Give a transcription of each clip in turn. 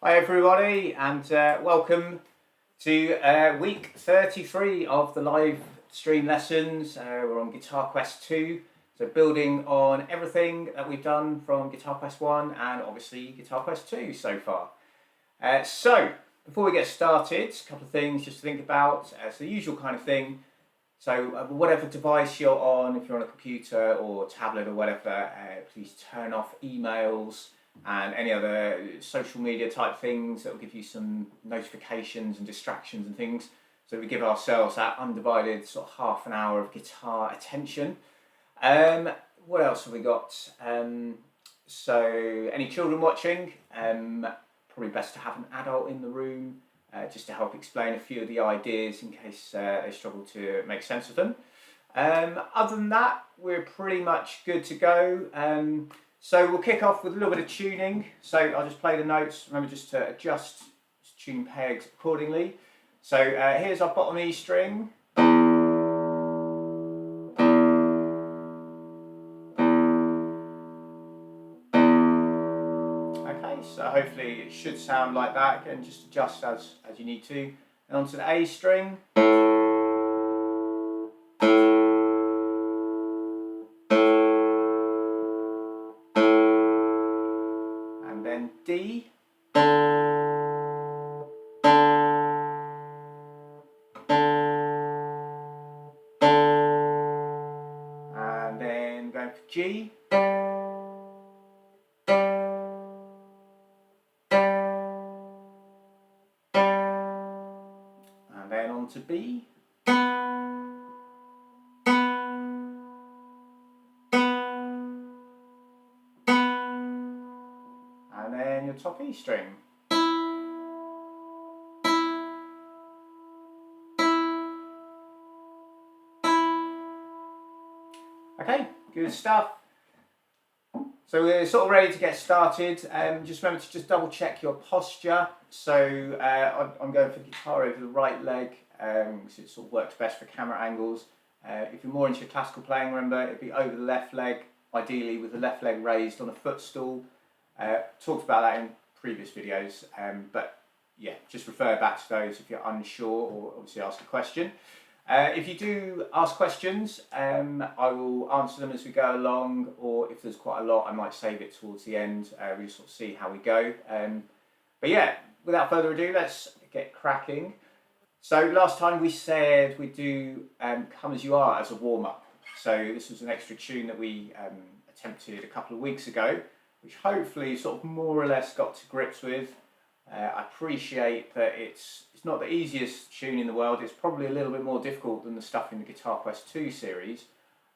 Hi everybody, and welcome to week 33 of the live stream lessons. We're on Guitar Quest 2, so building on everything that we've done from Guitar Quest 1 and obviously Guitar Quest 2 so far. So before we get started, a couple of things just to think about. It's the usual kind of thing. So whatever device you're on, if you're on a computer or tablet or whatever, please turn off emails and any other social media type things that will give you some notifications and distractions and things, so we give ourselves that undivided sort of half an hour of guitar attention. What else have we got? So any children watching, probably best to have an adult in the room just to help explain a few of the ideas in case they struggle to make sense of them. Other than that, we're pretty much good to go. So we'll kick off with a little bit of tuning. So I'll just play the notes. Remember just to adjust tuning pegs accordingly. So here's our bottom E string. Okay, so hopefully it should sound like that. Again, just adjust as you need to. And onto the A string. D, and then going for G, and then on to B, and then your top E string. Okay, good stuff. So we're sort of ready to get started. Just remember to just double check your posture. So I'm going for the guitar over the right leg because it sort of works best for camera angles. If you're more into your classical playing, remember it'd be over the left leg, ideally with the left leg raised on a footstool. Talked about that in previous videos, but yeah, just refer back to those if you're unsure, or obviously ask a question. If you do ask questions, I will answer them as we go along, or if there's quite a lot, I might save it towards the end. We sort of see how we go. But yeah, without further ado, let's get cracking. So last time we said we do Come As You Are as a warm-up. So this was an extra tune that we attempted a couple of weeks ago, which hopefully sort of more or less got to grips with. I appreciate that it's not the easiest tune in the world. It's probably a little bit more difficult than the stuff in the Guitar Quest 2 series.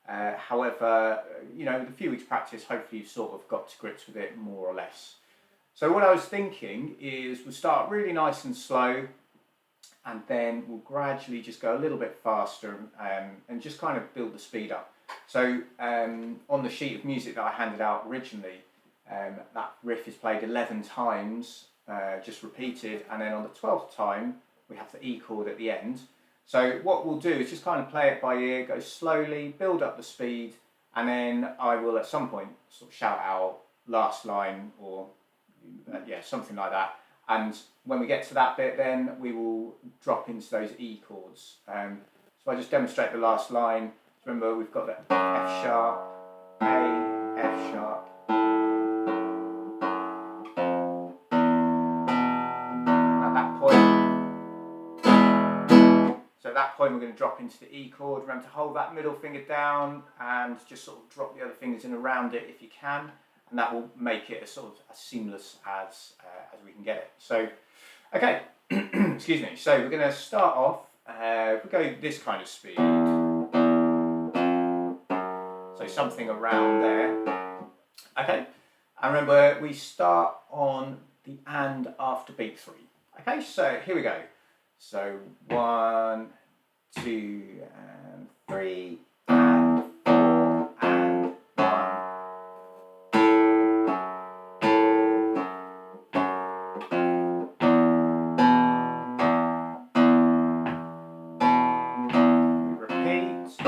However, you know, with a few weeks practice, hopefully you've sort of got to grips with it more or less. So what I was thinking is we'll start really nice and slow, and then we'll gradually just go a little bit faster and just kind of build the speed up. So on the sheet of music that I handed out originally, that riff is played 11 times, just repeated, and then on the 12th time we have the E chord at the end. So what we'll do is just kind of play it by ear, go slowly, build up the speed, and then I will at some point sort of shout out last line, or yeah, something like that. And when we get to that bit, then we will drop into those E chords. So I just demonstrate the last line. Remember, we've got the F sharp, A, F sharp. So at that point we're going to drop into the E chord. Remember to hold that middle finger down and just sort of drop the other fingers in around it if you can, and that will make it as sort of as seamless as we can get it. So, okay, excuse me. So we're going to start off, if we go this kind of speed, so something around there. Okay, and remember we start on the and after beat 3. Okay, so here we go. So 1, 2, and 3, and 4, and 1. Repeat.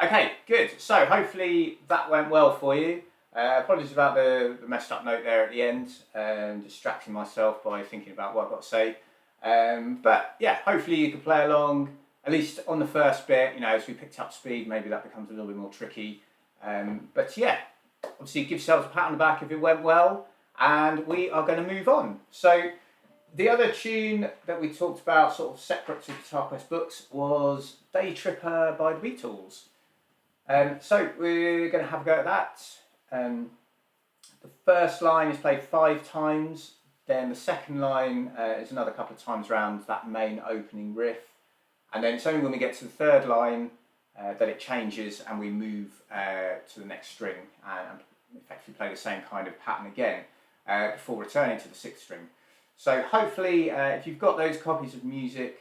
Okay, good. So hopefully that went well for you. Apologies about the messed up note there at the end, distracting myself by thinking about what I've got to say. But yeah, hopefully you can play along, at least on the first bit. You know, as we picked up speed, maybe that becomes a little bit more tricky. But yeah, obviously give yourselves a pat on the back if it went well, and we are going to move on. So the other tune that we talked about, sort of separate to Guitar Quest books, was Day Tripper by the Beatles. So we're going to have a go at that. The first line is played 5 times, then the second line is another couple of times around that main opening riff, and then it's only when we get to the third line that it changes and we move to the next string and effectively play the same kind of pattern again before returning to the 6th string. So hopefully if you've got those copies of music,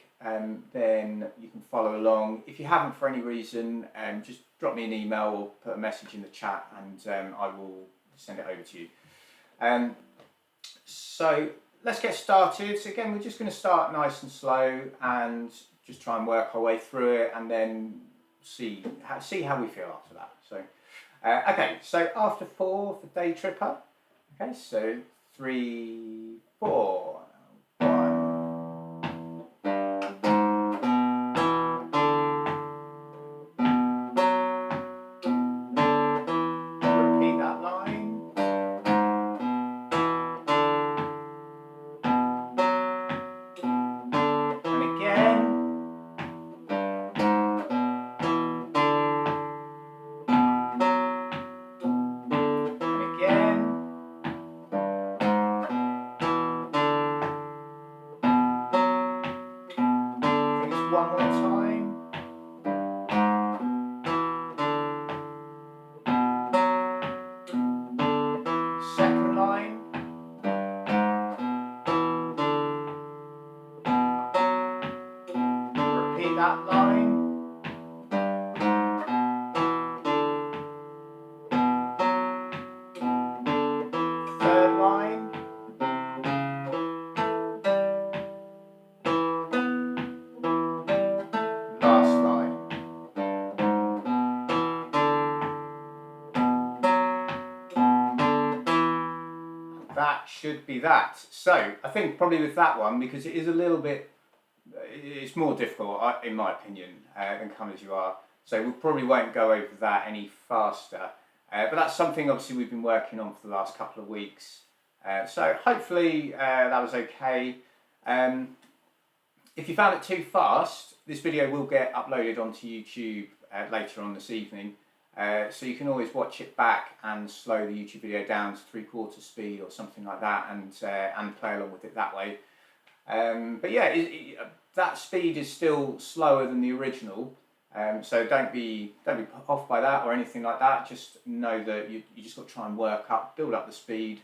then you can follow along. If you haven't for any reason, just drop me an email or put a message in the chat, and I will send it over to you. So let's get started. So again, we're just going to start nice and slow and just try and work our way through it, and then see how we feel after that. So okay, so after 4 for Day Tripper. Okay, so 3, 4. One more time. Second line. Repeat that line. Third line. Last line. That should be that. So I think probably with that one, because it is a little bit, it's more difficult in my opinion than Come As You Are. So we probably won't go over that any faster. But that's something obviously we've been working on for the last couple of weeks. So hopefully that was okay. If you found it too fast, this video will get uploaded onto YouTube later on this evening. So you can always watch it back and slow the YouTube video down to 3/4 speed or something like that, and play along with it that way. But yeah, that speed is still slower than the original, so don't be put off by that or anything like that. Just know that you just got to try and build up the speed,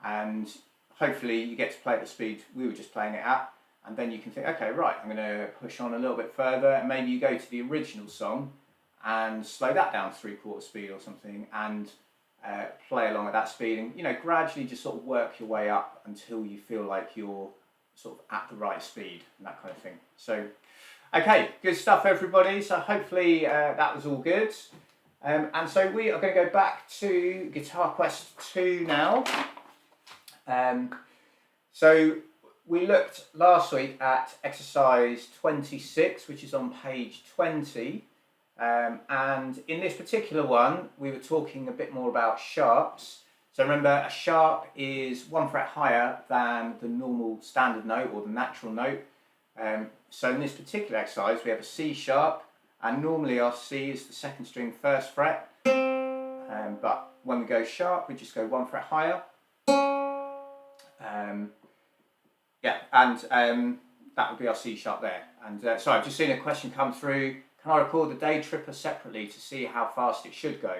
and hopefully you get to play at the speed we were just playing it at, and then you can think, okay, right, I'm going to push on a little bit further, and maybe you go to the original song and slow that down to 3/4 speed or something, and play along at that speed, and gradually just sort of work your way up until you feel like you're sort of at the right speed and that kind of thing. So okay, good stuff everybody. So hopefully that was all good, and so we are going to go back to Guitar Quest 2 now. So we looked last week at exercise 26, which is on page 20. And in this particular one, we were talking a bit more about sharps. So remember, a sharp is 1 fret higher than the normal standard note or the natural note. So in this particular exercise, we have a C sharp, and normally our C is the 2nd string 1st fret. But when we go sharp, we just go 1 fret higher. Yeah, and that would be our C sharp there. And sorry, I've just seen a question come through. Can I record the Day Tripper separately to see how fast it should go?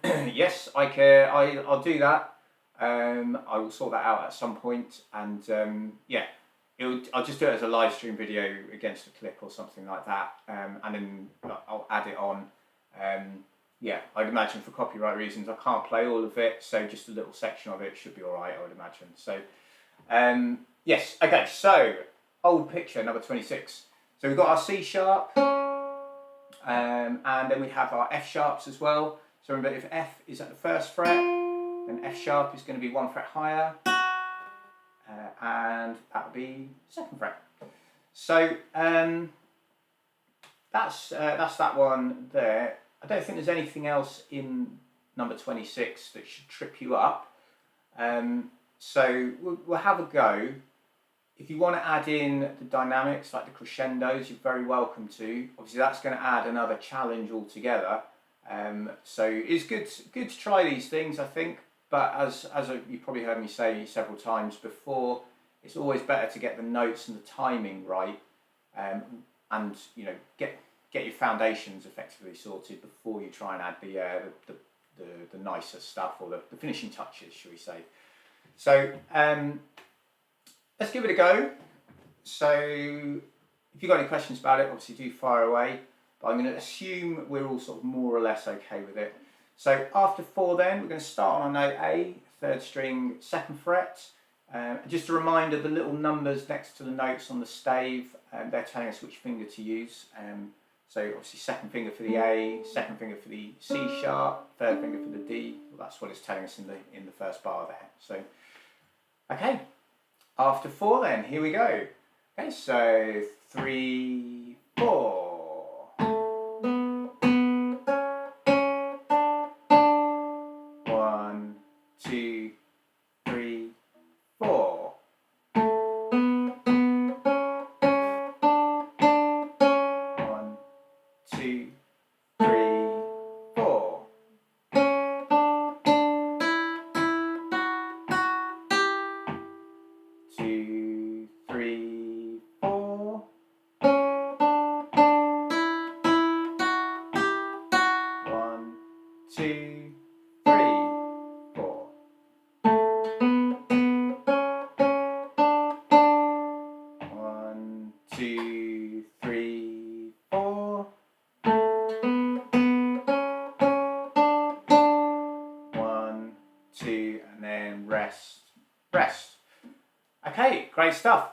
Yes, I can. I'll do that. I will sort that out at some point, and yeah, I'll just do it as a live stream video against a clip or something like that, and then I'll add it on. Yeah, I'd imagine for copyright reasons I can't play all of it, so just a little section of it should be all right, I would imagine. So yes, okay. So old picture number 26. So we've got our C sharp. and then we have our F sharps as well. So remember, if F is at the first fret, then F sharp is going to be 1 fret higher, and that would be 2nd fret. So that's that one there. I don't think there's anything else in number 26 that should trip you up. So we'll have a go. If you want to add in the dynamics like the crescendos, you're very welcome to. Obviously that's going to add another challenge altogether. So it's good to try these things, I think, but as you've probably heard me say several times before, it's always better to get the notes and the timing right, and you know, get your foundations effectively sorted before you try and add the nicer stuff, or the finishing touches, shall we say. So let's give it a go. So if you've got any questions about it, obviously do fire away, but I'm going to assume we're all sort of more or less okay with it. So after 4 then, we're going to start on our note A, 3rd string, 2nd fret. Just a reminder, the little numbers next to the notes on the stave, they're telling us which finger to use. So obviously 2nd finger for the A, 2nd finger for the C sharp, 3rd finger for the D. Well, that's what it's telling us in the first bar there. So, okay, after 4 then, here we go. Okay, so 3, 4. 1, 2, 3, 4. 1, 2, 3, 4. 2, 3, 4. 1, 2, 3, 4. 1, 2, 3, 4. 1, 2, and then rest. Okay, great stuff.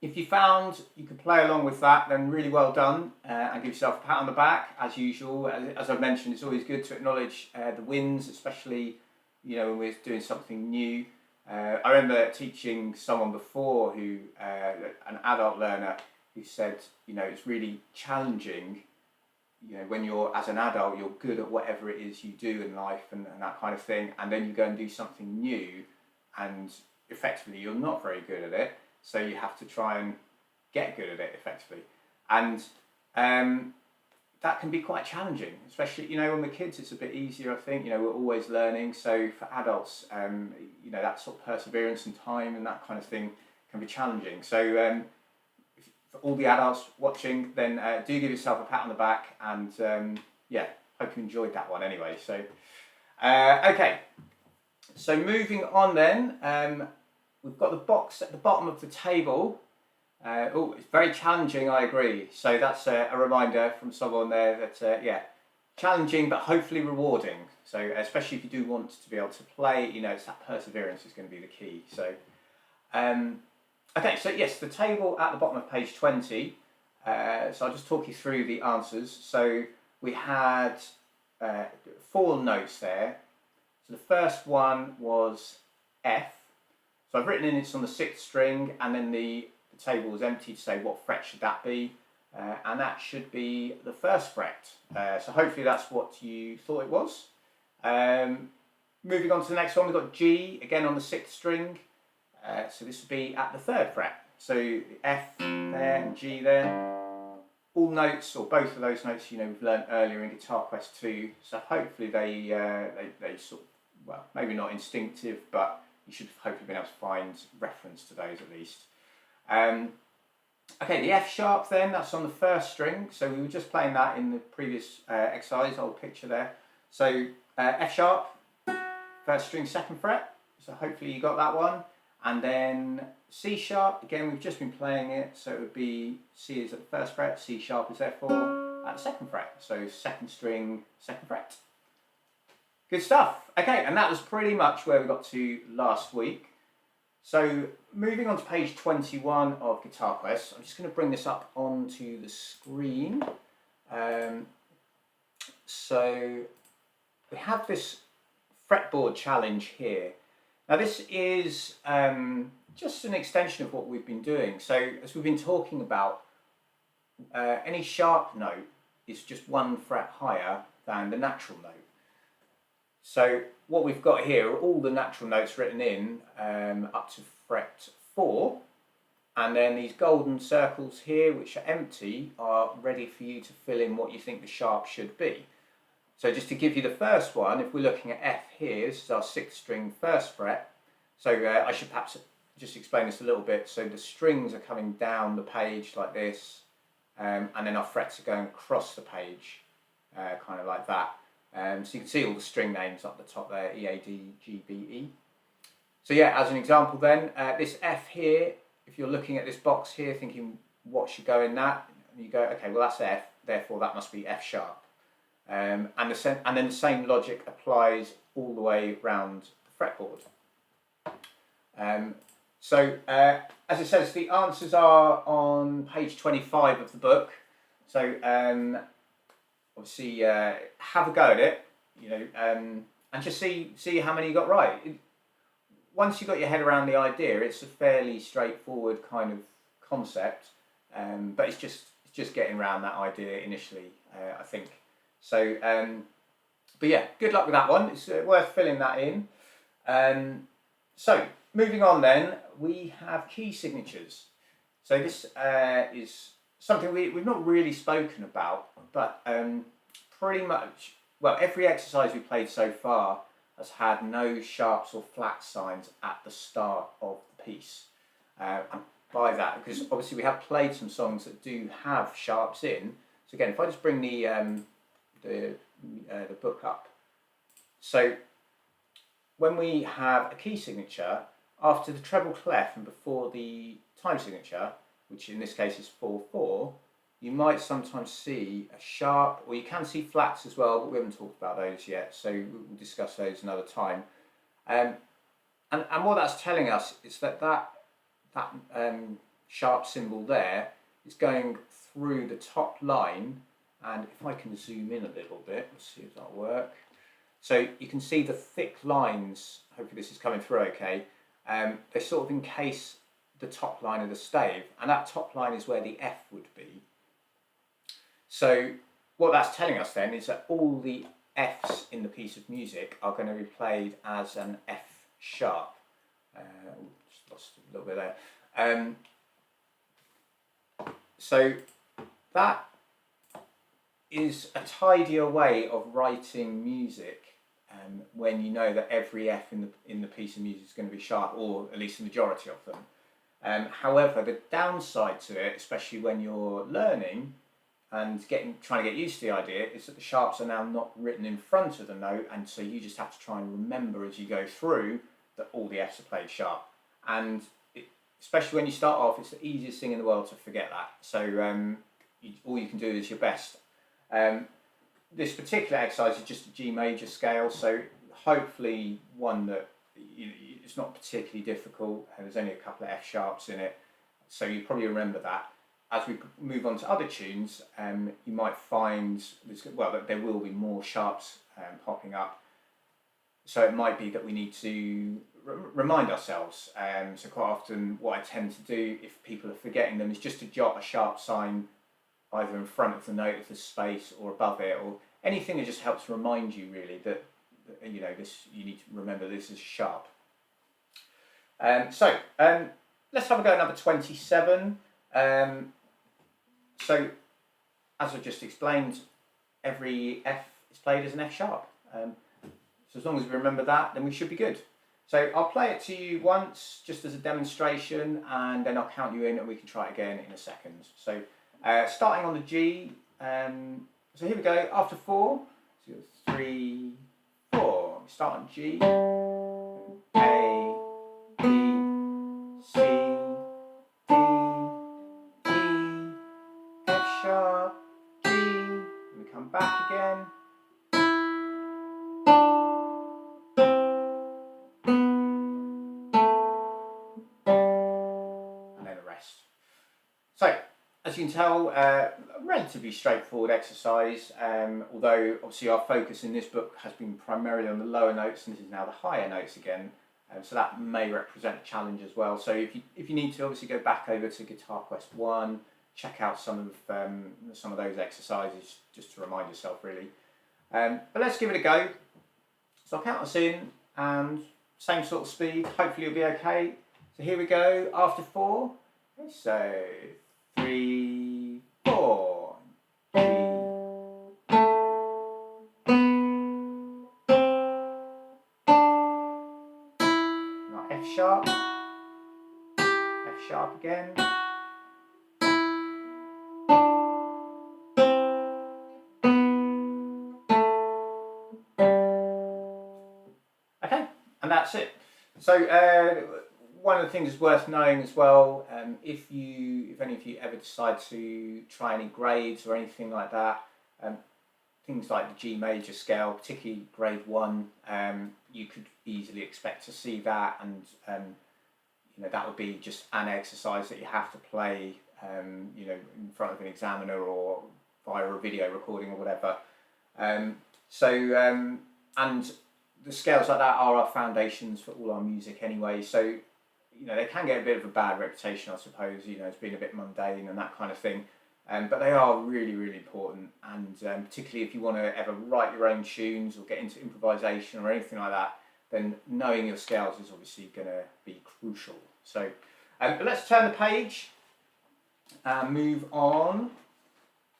If you found you could play along with that, then really well done, and give yourself a pat on the back as usual. As I've mentioned, it's always good to acknowledge the wins, especially, you know, when we're doing something new. I remember teaching someone before who, an adult learner, who said, you know, it's really challenging, you know, when you're, as an adult, you're good at whatever it is you do in life and that kind of thing, and then you go and do something new, and effectively you're not very good at it, so you have to try and get good at it effectively. And that can be quite challenging, especially, you know, when we're kids it's a bit easier, I think, you know, we're always learning. So for adults, you know, that sort of perseverance and time and that kind of thing can be challenging. So for all the adults watching, then do give yourself a pat on the back, and yeah, hope you enjoyed that one anyway. So okay, so moving on then, we've got the box at the bottom of the table. Oh, it's very challenging, I agree. So that's a reminder from someone there that, yeah, challenging but hopefully rewarding. So especially if you do want to be able to play, you know, it's that perseverance is going to be the key. So, okay, so yes, the table at the bottom of page 20. So I'll just talk you through the answers. So we had 4 notes there. So the first one was F. So I've written in it's on the 6th string, and then the table was empty to say what fret should that be, and that should be the 1st fret. So hopefully that's what you thought it was. Moving on to the next one, we've got G, again on the 6th string. So this would be at the 3rd fret. So F there and G there. All notes, or both of those notes, you know, we've learned earlier in Guitar Quest 2. So hopefully they sort of, well, maybe not instinctive, but you should have hopefully been able to find reference to those at least. Okay, the F sharp then, that's on the 1st string. So we were just playing that in the previous exercise, old picture there. So F sharp, 1st string, 2nd fret. So hopefully you got that one. And then C sharp, again, we've just been playing it. So it would be C is at the 1st fret, C sharp is therefore at the 2nd fret. So 2nd string, 2nd fret. Good stuff. Okay, and that was pretty much where we got to last week. So moving on to page 21 of Guitar Quest, I'm just going to bring this up onto the screen. So we have this fretboard challenge here. Now this is just an extension of what we've been doing. So as we've been talking about, any sharp note is just one fret higher than the natural note. So what we've got here are all the natural notes written in up to fret 4, and then these golden circles here, which are empty, are ready for you to fill in what you think the sharp should be. So just to give you the first one, if we're looking at F here, this is our 6th string 1st fret. So I should perhaps just explain this a little bit. So the strings are coming down the page like this, and then our frets are going across the page, kind of like that. So you can see all the string names up the top there, E, A, D, G, B, E. So yeah, as an example then, this F here, if you're looking at this box here thinking what should go in that, you go, okay, well that's F, therefore that must be F sharp. And then the same logic applies all the way around the fretboard. As it says, the answers are on page 25 of the book. So obviously have a go at it, you know, and just see how many you got right. Once you've got your head around the idea, it's a fairly straightforward kind of concept, but it's just getting around that idea initially, I think. So, but yeah, good luck with that one. It's worth filling that in. So, moving on then, we have key signatures. So this is something we've not really spoken about, but pretty much, well, every exercise we played so far has had no sharps or flat signs at the start of the piece. And by that, because obviously we have played some songs that do have sharps in. So again, if I just bring the book up. So when we have a key signature, after the treble clef and before the time signature, which in this case is 4/4, you might sometimes see a sharp, or you can see flats as well, but we haven't talked about those yet, so we'll discuss those another time. And what that's telling us is that sharp symbol there is going through the top line, and if I can zoom in a little bit, let's see if that'll work. So you can see the thick lines, hopefully this is coming through okay, they sort of encase the top line of the stave, and that top line is where the F would be. So what that's telling us then is that all the Fs in the piece of music are going to be played as an F sharp. Just lost a little bit there. So that is a tidier way of writing music when you know that every F in the piece of music is going to be sharp, or at least the majority of them. However, the downside to it, especially when you're learning and trying to get used to the idea, is that the sharps are now not written in front of the note, and so you just have to try and remember as you go through that all the Fs are played sharp. And especially when you start off, it's the easiest thing in the world to forget that. So all you can do is your best. This particular exercise is just a G major scale, so hopefully one that it's not particularly difficult, and there's only a couple of F sharps in it, so you probably remember that. As we move on to other tunes, you might find that there will be more sharps popping up, so it might be that we need to remind ourselves. So quite often what I tend to do, if people are forgetting them, is just to jot a sharp sign either in front of the note if there's space, or above it, or anything that just helps remind you really that you know this. You need to remember this is sharp. Let's have a go at number 27. So as I just explained, every F is played as an F sharp. So as long as we remember that, then we should be good. So I'll play it to you once just as a demonstration, and then I'll count you in and we can try it again in a second. So starting on the G, so here we go, after 4, so 3, 4, we start on G, A, B, C, D, E, F sharp, G, and we come back again, and then the rest. So, as you can tell, relatively straightforward exercise, although obviously our focus in this book has been primarily on the lower notes, and this is now the higher notes again. So that may represent a challenge as well. So if you need to, obviously go back over to Guitar Quest 1, check out some of those exercises just to remind yourself really. But let's give it a go. So I'll count us in, and same sort of speed. Hopefully you'll be okay. So here we go. After 4. Okay, so 3, 4. G. Now F sharp. F sharp again. Okay, and that's it. So one of the things that's worth knowing as well, if any of you ever decide to try any grades or anything like that, things like the G major scale, particularly grade 1, you could easily expect to see that, and you know, that would be just an exercise that you have to play, you know, in front of an examiner or via a video recording or whatever. And the scales like that are our foundations for all our music anyway, so you know, they can get a bit of a bad reputation, I suppose, you know, as being a bit mundane and that kind of thing, but they are really, really important, and particularly if you want to ever write your own tunes or get into improvisation or anything like that, then knowing your scales is obviously going to be crucial. So but let's turn the page and move on.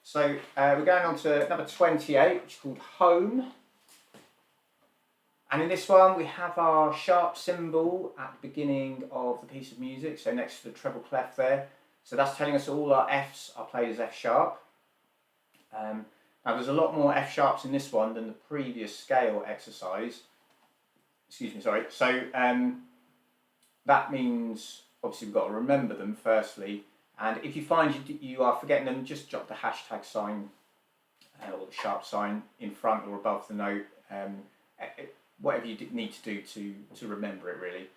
So we're going on to number 28, which is called Home. And in this one we have our sharp symbol at the beginning of the piece of music, so next to the treble clef there. So that's telling us all our Fs are played as F sharp. Now there's a lot more F sharps in this one than the previous scale exercise. Excuse me, sorry. So that means obviously we've got to remember them firstly, and if you find you are forgetting them, just jot the hashtag sign or the sharp sign in front or above the note. Whatever you need to do to remember it really.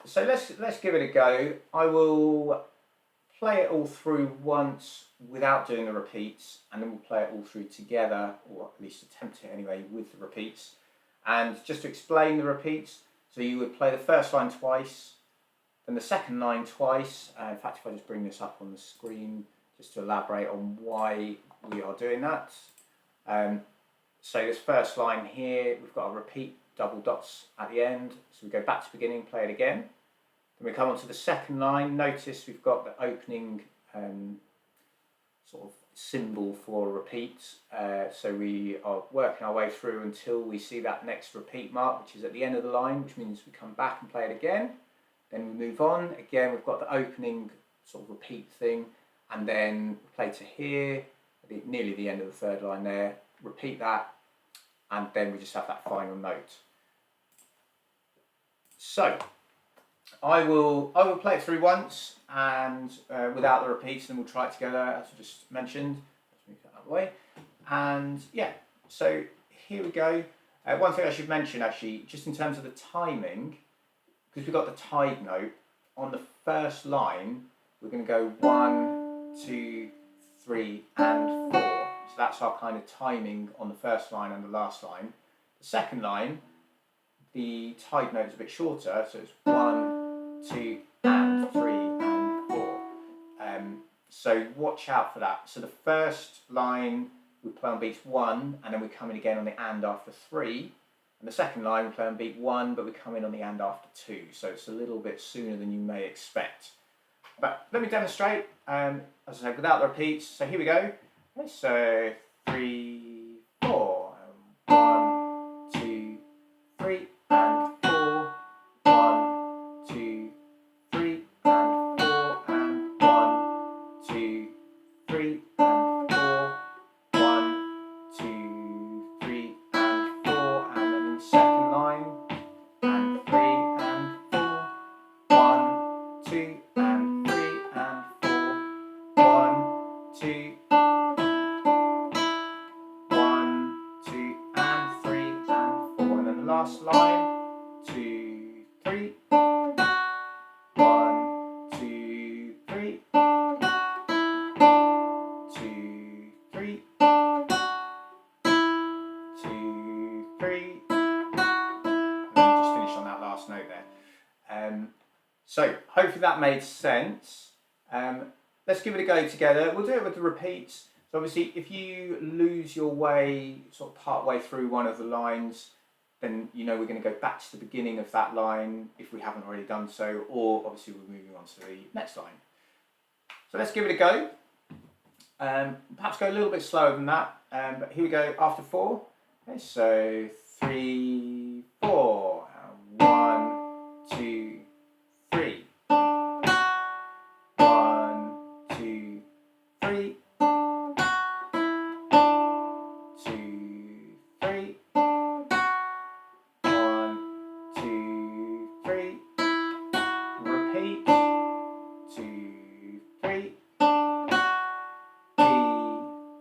So let's give it a go. I will play it all through once without doing the repeats, and then we'll play it all through together, or at least attempt it anyway with the repeats. And just to explain the repeats, so you would play the first line twice, then the second line twice. In fact, if I just bring this up on the screen just to elaborate on why we are doing that. So this first line here, we've got a repeat double dots at the end. So we go back to beginning, play it again. Then we come on to the second line. Notice we've got the opening sort of symbol for a repeat. So we are working our way through until we see that next repeat mark, which is at the end of the line, which means we come back and play it again. Then we move on. Again, we've got the opening sort of repeat thing, and then play to here, nearly the end of the third line there. Repeat that, and then we just have that final note. So I will play it through once and without the repeats, and then we'll try it together as I just mentioned. Let's move that out of the way. And yeah, so here we go. One thing I should mention actually, just in terms of the timing, because we've got the tied note on the first line, we're going to go 1, 2, 3, and 4. So that's our kind of timing on the first line and the last line. The second line, the tied note is a bit shorter, so it's 1, 2, and 3, and 4. So watch out for that. So the first line we play on beats 1, and then we come in again on the and after 3. And the second line we play on beat 1, but we come in on the and after 2. So it's a little bit sooner than you may expect. But let me demonstrate, as I said, without the repeats. So here we go. Okay, so 3, 4, 1, 2, 3, and 4, 1, 2, 3, and 4, and 1, 2, 3, and 4, 1, 2, 3, and 4, and then the second line, and 3, and 4, 1, 2, and 3, and 4, 1, 2, 1, 2, and 3, and 4, and then the last line, 2, 3, 1, 2, 3, 2, So hopefully that made sense. Let's give it a go together. We'll do it with the repeats. So obviously if you lose your way sort of part way through one of the lines, then you know we're going to go back to the beginning of that line if we haven't already done so, or obviously we're moving on to the next line. So let's give it a go. Perhaps go a little bit slower than that, but here we go after 4. Okay, so 3, 4, 1, 2, 3. 1, 2, 3. 2, 3. 1, 2, 3. Repeat. 2, 3. D,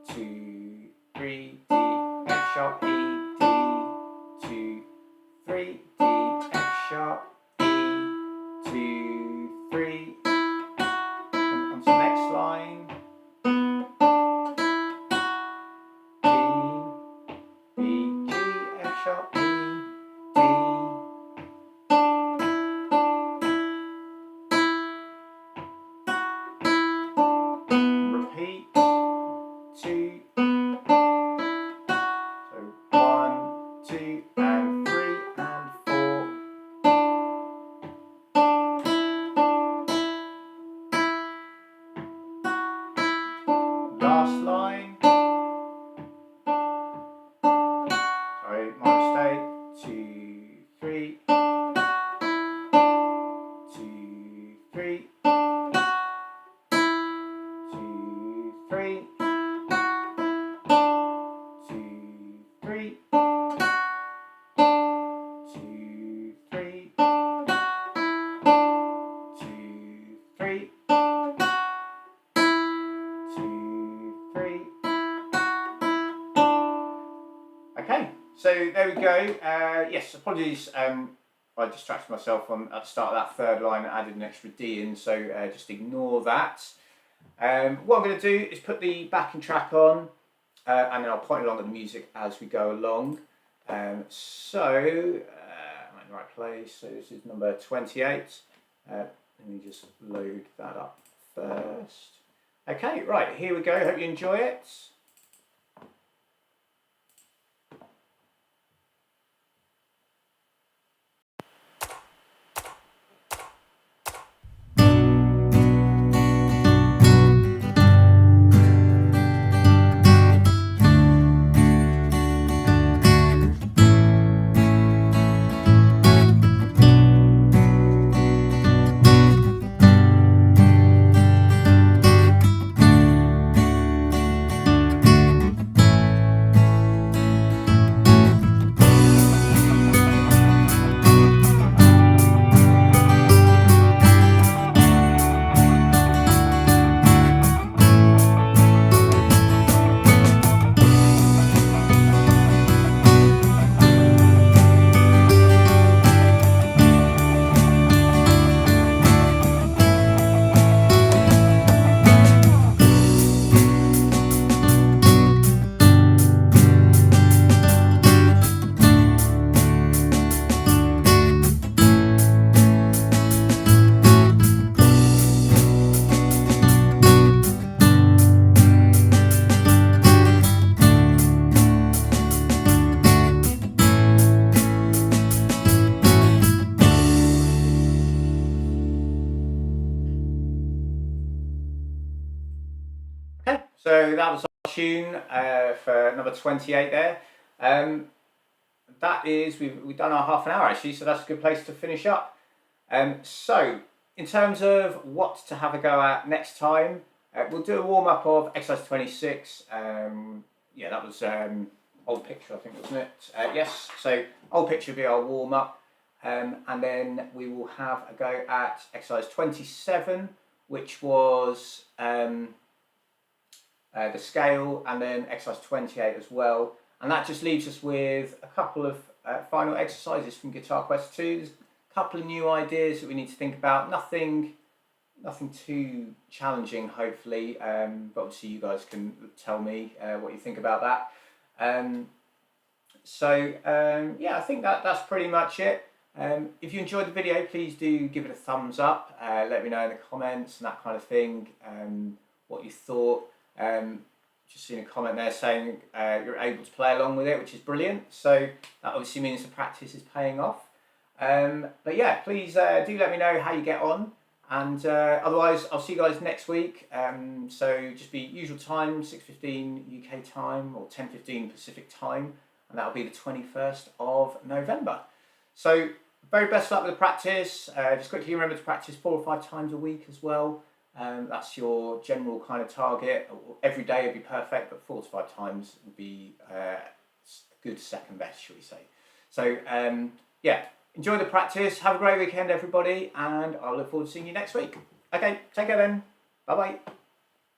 2, 3, D, F sharp, E, D, 2, 3, D, F sharp, E, 2, 3. And on to the next line. D, B, G, F sharp, E, D. Repeat. 2. So 1, 2, and 3, and 4. Last line. Sorry, my mistake. 2, 3. 2, 3. 2, 3. 2, 3. 2, 3. 2, 3. 2, 3. Okay, so there we go. Yes, apologies. I distracted myself at the start of that third line and added an extra D in, so just ignore that. What I'm going to do is put the backing track on, and then I'll point along at the music as we go along. I'm in the right place. So this is number 28. Let me just load that up first. Okay, right, here we go. Hope you enjoy it. Okay, so that was our tune for number 28 there. That is, we've done our half an hour actually, so that's a good place to finish up. So, in terms of what to have a go at next time, we'll do a warm-up of exercise 26. Yeah, that was old picture, I think, wasn't it? Yes, so old picture will be our warm-up. And then we will have a go at exercise 27, which was the scale, and then exercise 28 as well. And that just leaves us with a couple of final exercises from Guitar Quest 2. There's a couple of new ideas that we need to think about. Nothing too challenging, hopefully. But obviously you guys can tell me what you think about that. Yeah, I think that's pretty much it. If you enjoyed the video, please do give it a thumbs up. Let me know in the comments and that kind of thing what you thought. Just seen a comment there saying you're able to play along with it, which is brilliant. So that obviously means the practice is paying off. But yeah, please do let me know how you get on. And otherwise, I'll see you guys next week. So just be usual time, 6:15 UK time or 10:15 Pacific time. And that'll be the 21st of November. So very best luck with the practice. Just quickly remember to practice 4 or 5 times a week as well. That's your general kind of target. Every day would be perfect, but 4 to 5 times would be a good second best, shall we say. So yeah, enjoy the practice. Have a great weekend, everybody, and I'll look forward to seeing you next week. Okay, take care then. Bye-bye.